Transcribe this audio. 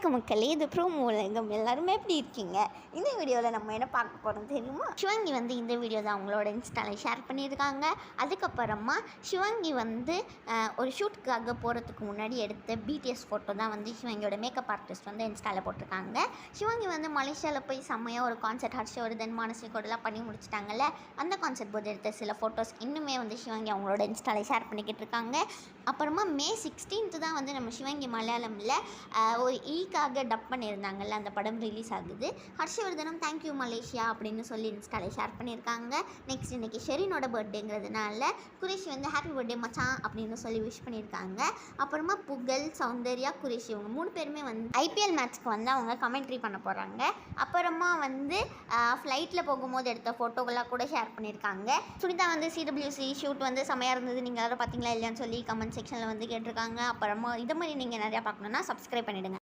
வணக்கம் மக்களே, இது ப்ரோமோ உலகம். எல்லாருமே எப்படி இருக்கீங்க? இந்த வீடியோவில் நம்ம என்ன பார்க்க போகிறோம் தெரியுமா? சிவங்கி வந்து இந்த வீடியோ தான் அவங்களோட இன்ஸ்டாவில் ஷேர் பண்ணியிருக்காங்க. அதுக்கப்புறமா சிவங்கி வந்து ஒரு ஷூட்டுக்காக போகிறதுக்கு முன்னாடி எடுத்த பிடிஎஸ் ஃபோட்டோ தான் வந்து சிவங்கியோட மேக்கப் ஆர்டிஸ்ட் வந்து இன்ஸ்டாவில் போட்டிருக்காங்க. சிவங்கி வந்து மலேசியாவில் போய் செம்மையாக ஒரு கான்சர்ட் ஹர்ஷவர்தன் மானசிகோடலாம் பண்ணி முடிச்சிட்டாங்கல்ல. அந்த கான்சர்ட் போது எடுத்த சில ஃபோட்டோஸ் இன்னுமே வந்து சிவங்கி அவங்களோட இன்ஸ்டாவில் ஷேர் பண்ணிக்கிட்டு இருக்காங்க. அப்புறமா May 16 தான் வந்து நம்ம சிவங்கி மலையாளமில் ஒரு ஈக்காக டப் பண்ணியிருந்தாங்கல்ல, அந்த படம் ரிலீஸ் ஆகுது. ஹர்ஷவர்தனும் தேங்க்யூ மலேசியா அப்படின்னு சொல்லி இன்ஸ்டாவில் ஷேர் பண்ணியிருக்காங்க. நெக்ஸ்ட் இன்றைக்கி ஷெரினோட பர்த்டேங்கிறதுனால குரேஷி வந்து ஹாப்பி பர்த்டே மச்சான் அப்படின்னு சொல்லி விஷ் பண்ணியிருக்காங்க. அப்புறமா புகழ், சௌந்தர்யா, குரேஷி இவங்க 3 பேருமே வந்து ஐபிஎல் மேட்ச்க்கு வந்து அவங்க கமெண்ட்ரி பண்ண போகிறாங்க. அப்புறமா வந்து ஃப்ளைட்டில் போகும்போது எடுத்த ஃபோட்டோகளாக கூட ஷேர் பண்ணியிருக்காங்க. சுனிதா வந்து சிடபிள்யூசி ஷூட் வந்து செமையாக இருந்தது, நீங்கள் யாரும் பார்த்தீங்களா இல்லையான்னு சொல்லி கமெண்ட் செக்ஷனில் வந்து கேட்டிருக்காங்க. அப்புறமா இது மாதிரி நீங்கள் நிறையா பார்க்கணுன்னா சப்ஸ்கிரைப் பண்ணிவிடுங்க.